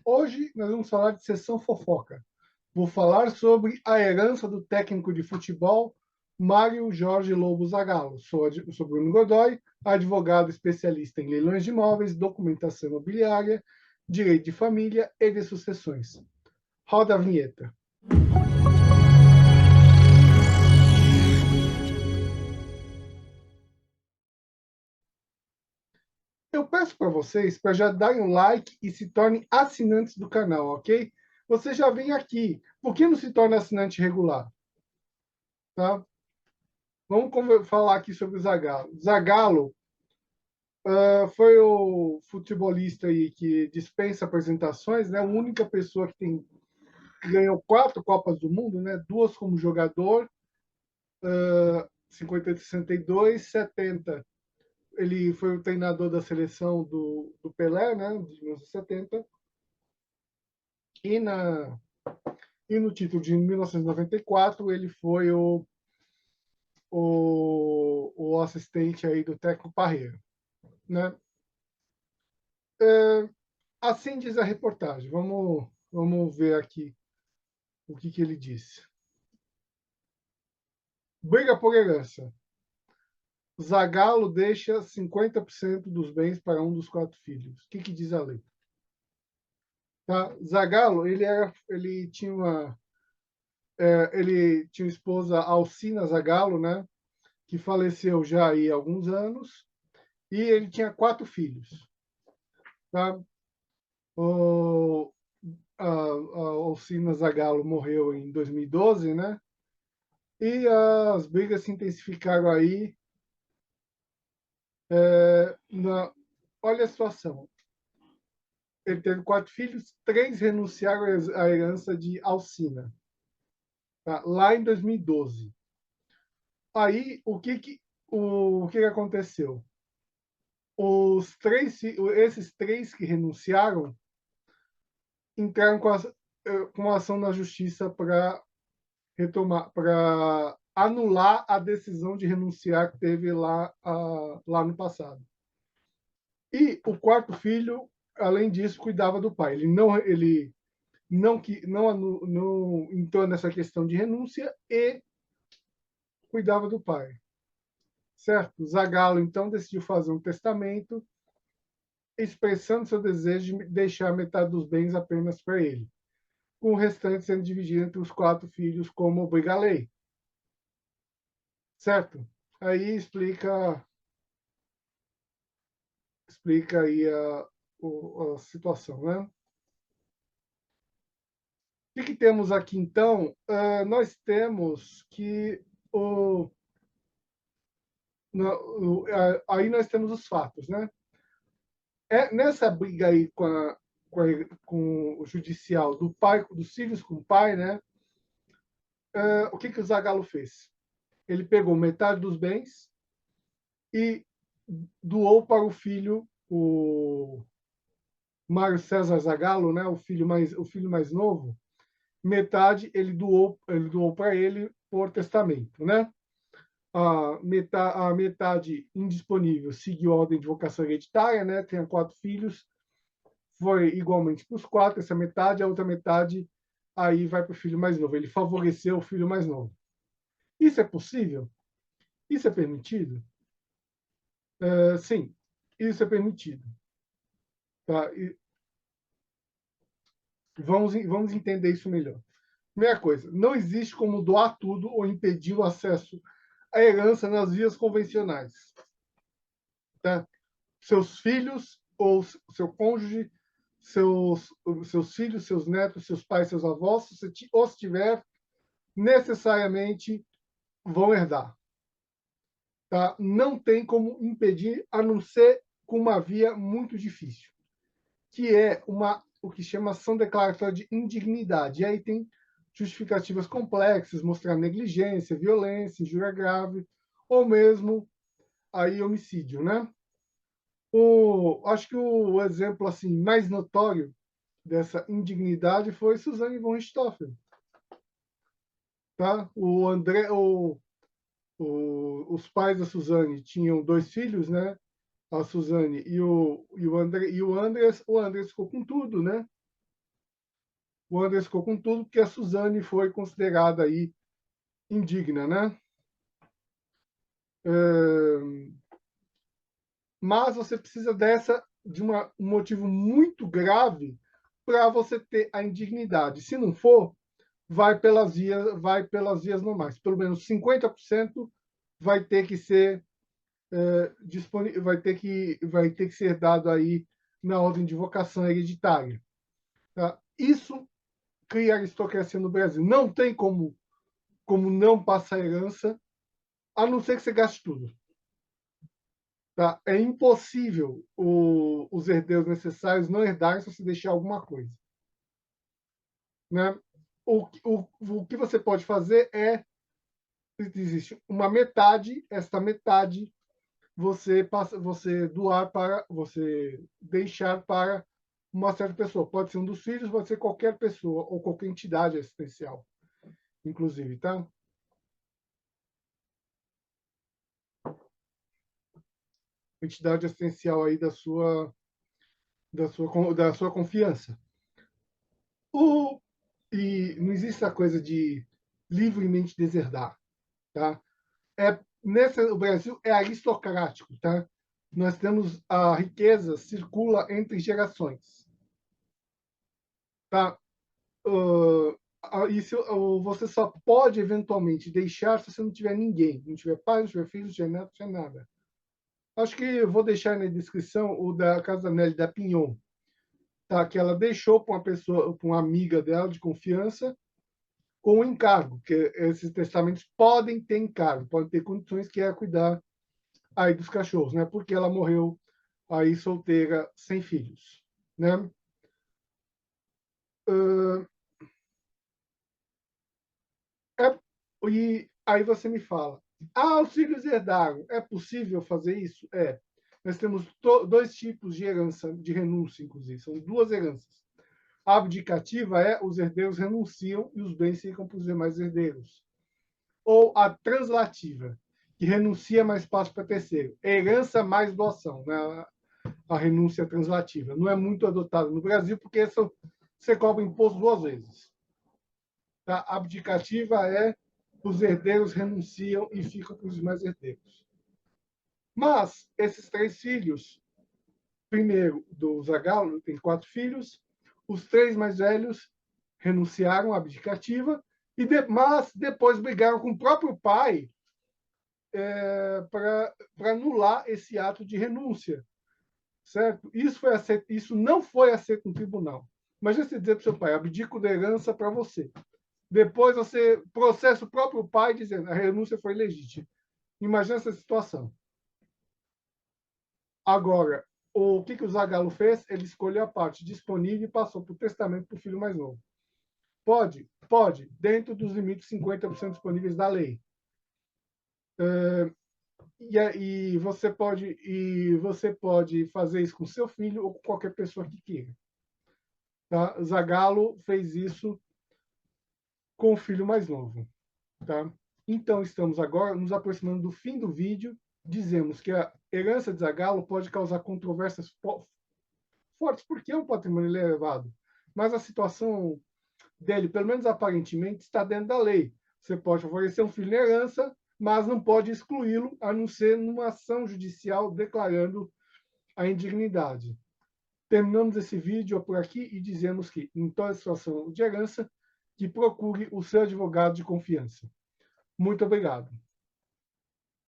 Hoje nós vamos falar de sessão fofoca. Vou falar sobre a herança do técnico de futebol Mário Jorge Lobo Zagallo. Sou Bruno Godoy, advogado especialista em leilões de imóveis, documentação imobiliária, direito de família e de sucessões. Roda a vinheta. Eu peço para vocês para já darem um like e se tornem assinantes do canal, ok? Você já vem aqui. Por que não se torna assinante regular? Tá? Vamos falar aqui sobre o Zagallo. Zagallo foi o futebolista aí que dispensa apresentações, né? A única pessoa que ganhou 4 Copas do Mundo, né? 2 como jogador, 58, 62, 70. Ele foi o treinador da seleção do Pelé, né? De 1970. E, na, e no título de 1994, ele foi o assistente aí do Teco Parreira, né? Assim diz a reportagem. Vamos ver aqui o que ele disse. Briga por herança. Zagallo deixa 50% dos bens para um dos 4 filhos. O que diz a lei? Tá? Zagallo, ele tinha uma esposa Alcina Zagallo, né? Que faleceu já aí há alguns anos, e ele tinha 4 filhos. Tá? O, a Alcina Zagallo morreu em 2012, né? E as brigas se intensificaram aí. Olha a situação. Ele teve 4 filhos, 3 renunciaram à herança de Alcina, tá? Lá em 2012. Aí, o que aconteceu? Esses 3 que renunciaram entraram com ação na justiça para retomar, para anular a decisão de renunciar que teve lá no passado. E o 4 filho, além disso, cuidava do pai. Ele não entrou nessa questão de renúncia e cuidava do pai, certo? Zagallo, então, decidiu fazer um testamento expressando seu desejo de deixar metade dos bens apenas para ele, com o restante sendo dividido entre os 4 filhos, como obriga a lei, certo? Aí explica aí a situação, né? O que temos aqui, então? Nós temos que aí nós temos os fatos, né? Nessa briga aí com o judicial do pai, dos filhos com o pai, né? O que o Zagallo fez? Ele pegou metade dos bens e doou para o filho, o Mário César Zagallo, né? O filho mais novo. Metade ele doou para ele por testamento, né? A metade indisponível seguiu a ordem de vocação hereditária, né? Tinha 4 filhos, foi igualmente para os 4, essa metade, a outra metade aí vai para o filho mais novo. Ele favoreceu o filho mais novo. Isso é possível? Isso é permitido? Sim, isso é permitido. Tá? Vamos entender isso melhor. Primeira coisa, não existe como doar tudo ou impedir o acesso à herança nas vias convencionais. Tá? Seus filhos ou seu cônjuge, seus filhos, seus netos, seus pais, seus avós, se você os tiver, necessariamente vão herdar. Tá? Não tem como impedir, a não ser com uma via muito difícil, que é o que chama ação declaratória de indignidade. E aí tem justificativas complexas, mostrar negligência, violência, injúria grave, ou mesmo aí homicídio, né? Acho que o exemplo assim mais notório dessa indignidade foi Suzane von Richthofen, tá? Os pais da Suzane tinham 2 filhos, né? A Suzane e o André, o Andrés ficou com tudo, né? O Andrés ficou com tudo porque a Suzane foi considerada aí indigna, né? Mas você precisa de um motivo muito grave para você ter a indignidade. Se não for, vai pelas vias normais. Pelo menos 50% vai ter que ser disponível, vai ter que ser dado aí na ordem de vocação hereditária. Tá? Isso cria aristocracia no Brasil. Não tem como não passar herança, a não ser que você gaste tudo. Tá? É impossível os herdeiros necessários não herdarem se você deixar alguma coisa. Né? O que você pode fazer é, existe uma metade, esta metade você doar para, você deixar para uma certa pessoa. Pode ser um dos filhos, pode ser qualquer pessoa ou qualquer entidade assistencial, inclusive, tá? Entidade assistencial aí da sua confiança. O, e não existe a coisa de livremente deserdar, tá? O Brasil é aristocrático, tá? Nós temos a riqueza circula entre gerações, tá? Isso você só pode eventualmente deixar se você não tiver ninguém, não tiver pai, não tiver filho, não tiver neto, não tiver nada. Acho que eu vou deixar na descrição o da Casa Nelly da Pinhon, tá? Que ela deixou para uma pessoa, para uma amiga dela de confiança, com encargo, que esses testamentos podem ter encargo, podem ter condições que é cuidar aí dos cachorros, né? Porque ela morreu aí solteira, sem filhos, né? Uh, é, e aí você me fala, os filhos herdaram, é possível fazer isso? É. Nós temos dois tipos de herança, de renúncia, inclusive, são duas heranças. A abdicativa é os herdeiros renunciam e os bens ficam para os demais herdeiros. Ou a translativa, que renuncia mais passa para terceiro. Herança mais doação, né? A renúncia translativa. Não é muito adotada no Brasil, porque você cobra imposto duas vezes. Tá? A abdicativa é os herdeiros renunciam e ficam com os demais herdeiros. Mas esses três filhos, primeiro do Zagallo, tem 4 filhos, os 3 mais velhos renunciaram à abdicativa, mas depois brigaram com o próprio pai para anular esse ato de renúncia. Certo? Isso não foi aceito no tribunal. Imagina você dizer para o seu pai, abdico da herança para você. Depois você processa o próprio pai dizendo a renúncia foi legítima. Imagina essa situação. Agora, o que o Zagallo fez? Ele escolheu a parte disponível e passou para o testamento para o filho mais novo. Pode? Pode, dentro dos limites 50% disponíveis da lei. Você pode fazer isso com seu filho ou com qualquer pessoa que queira. Tá? Zagallo fez isso com o filho mais novo. Tá? Então, estamos agora nos aproximando do fim do vídeo. Dizemos que a herança de Zagallo pode causar controvérsias fortes, porque é um patrimônio elevado. Mas a situação dele, pelo menos aparentemente, está dentro da lei. Você pode favorecer um filho em herança, mas não pode excluí-lo, a não ser numa ação judicial declarando a indignidade. Terminamos esse vídeo por aqui e dizemos que, em toda situação de herança, que procure o seu advogado de confiança. Muito obrigado.